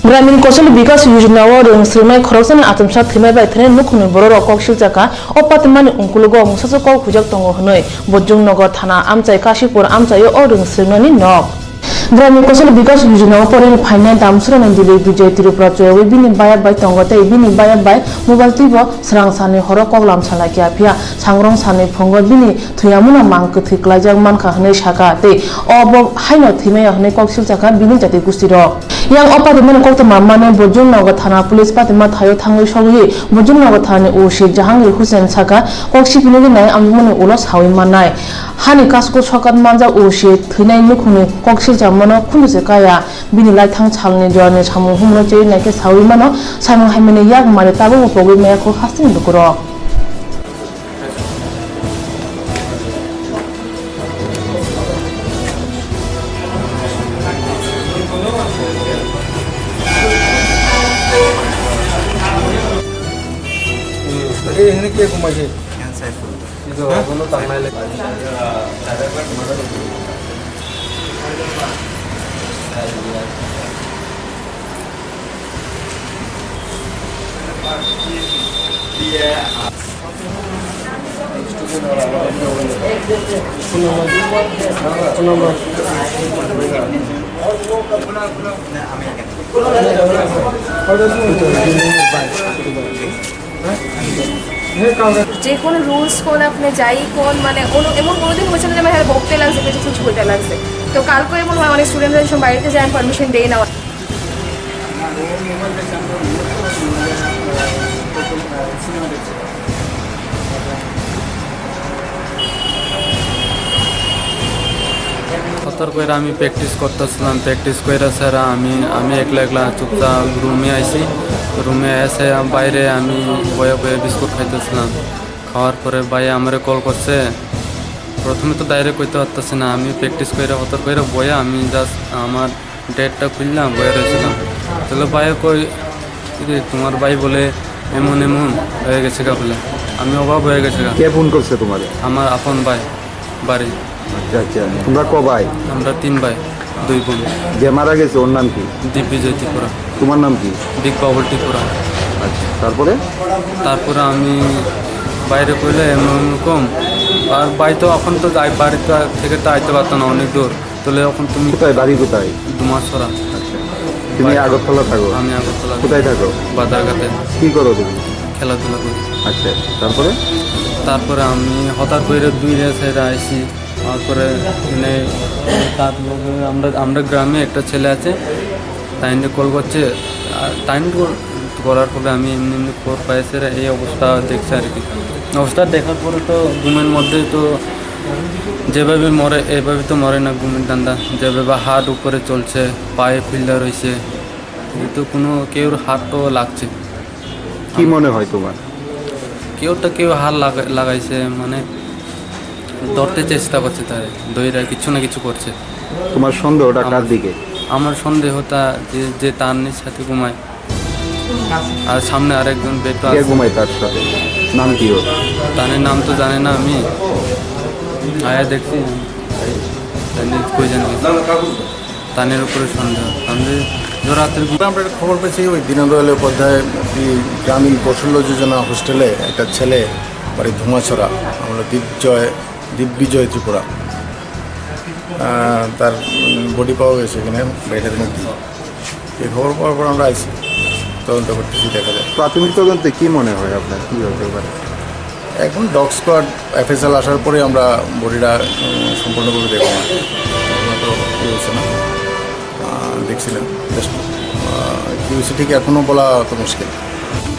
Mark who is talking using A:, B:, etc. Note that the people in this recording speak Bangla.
A: ग्रामीण कौशल विकास योजना रोंस्रिमाय खरकसानि आतमसा थैमाय बायथाने नुखुनि बर' रकक शिलजाका अपातमानि उंकुलुगो मुसासो कल खुजाक दंग हनै बजुं नगर थाना आमचाय काशीपुर आमचायो अ रोंस्रिमानि नक ग्रामीण कौशल विकास योजना परेन फाइनाय दामसुरानि दिलै विजय त्रिपुरा चयवे बिनि बाया बाय तंगते बिनि बाया बाय मोबाइल टिबो स्रां सानि हर कगलाम सालाखि आफिया सांग्रं सानि फंग बिनि थैयामुना मांक थैक्लायजाक मानखा हनै साका ते अब हाइनो थैमाय हनै कक शिलजाका बिनि जाति गुस्तिर yang apartemen kota mamane bojung naga thana police patima thayo thangai soghi bojung naga thani oshi jahangir hussein saka kokshi pinagi nai amjumani ulos hawi manai hani kasko sokat manja oshi thinai nukhuni kokshi jamano khunuse kaya bini lai thang chalni jone samu humno chei nake sawi mano samung haimene yak mare tabu pogi me ko hastin dukuro
B: ini kia kumai sih. Yang saya pun. Itu kalau tangan lagi.
C: যে কোনো রুলস কোন আপনি যাই কোন মানে এমন কোনোদিন হয়েছে না যে আমার বকতে লাগছে কিছু কিছু বলতে লাগছে তো কালকে এমন হয় অনেক স্টুডেন্টরা যখন বাড়িতে যায় পারমিশন দেয় না
D: সতর্ক করে আমি প্র্যাকটিস করতেছিলাম প্র্যাকটিস করে স্যার আমি একলা একলা চুপচাপ রুমে আইসি রুমে এসে বাইরে আমি বয়ে বয়ে বিস্কুট খাইতেছিলাম খাওয়ার পরে ভাইয়া আমারে কল করছে প্রথমে তো ডাইরেক্ট কইতে পারতেছে না আমি প্র্যাকটিস করে সতর্ক করে বয়ে আমি জাস্ট আমার ডেটটা খুললাম বয়ে রয়েছিলাম তাহলে ভাইয়া কই তোমার ভাই বলে এমন এমন হয়ে গেছে গা বলে আমি অভাব হয়ে গেছে গা
E: কে ফোন করছে তোমার
D: আমার আপন ভাই বাড়ি
E: আচ্ছা আচ্ছা তোমরা ক ভাই
D: আমরা 3 ভাই 2 বোন
E: যে মারা গেছে ওর নাম কি
D: দিগ্বিজয় ত্রিপুরা
E: তোমার নাম কি
D: বিগ বাবল ত্রিপুরা
E: আচ্ছা তারপরে
D: আমি বাইরে কইলে এরকম আর বাড়ি তো এখন তো যাই বাড়ি থেকে তো আইতে পারতো না অনেক দূর তাহলে এখন তুমি
E: কোথায় বাড়ি কোথায়
D: দুমাসরা
E: আচ্ছা তুমি আগরতলা থাকো
D: আমি আগরতলা
E: কোথায় থাকো
D: বাজারঘাটে
E: কি করো তুমি
D: খেলাধুলা করি
E: আচ্ছা
D: তারপরে আমি হঠাৎ করে 2 সাইডে আইসি তারপরে মানে আমরা গ্রামে একটা ছেলে আছে তাইনে কল করছে আর তাইন করার পরে আমি এমনি খবর পাইছে এই অবস্থা দেখছে আর কি অবস্থা দেখার পরে তো ঘুমের মধ্যে তো যেভাবে মরে এভাবে তো মরে না ঘুমের দান্দা যেভাবে হাত উপরে চলছে পায়ে ফিল্ডার হয়েছে কিন্তু কোনো কেউর হাত তো লাগছে
E: কি মনে হয় তোমার
D: কেউ হাত লাগাইছে মানে ধরতে চেষ্টা করছে তার দইরা কিছু না কিছু করছে
E: তোমার সন্দেহটা কার দিকে
D: আমার সন্দেহটা যে তার সাথে ঘুমায় আর সামনে আরেকজন বেটো
E: কে ঘুমায় তার সাথে নাম কি ওর
D: তানের নাম তো জানি না আমি আয়া দেখছি কই জানি তানের উপরে সন্দেহ রাতের
B: আমরা একটা খবর পেয়েছি ওই দীনদয়াল উপাধ্যায় গ্রামীণ কৌশল্য যোজনা হোস্টেলে একটা ছেলে বাড়ি ধুমাছড়া আমরা দিগ্বিজয় ত্রিপুরা তার বডি পাওয়া গেছে এখানে বাইরের মধ্যে এই খবর পাওয়ার পর আমরা আইসি তদন্ত করতেছি দেখা যায়
E: প্রাথমিক তদন্তে কি মনে হয় আপনার কী হতে পারে
B: এখন ডগ স্কোয়াড FSL আসার পরে আমরা বডিটা সম্পূর্ণভাবে দেখব না তো কী হয়েছে না দেখছিলেন জাস্ট কী হয়েছে ঠিক এখনও বলা তো মুশকিল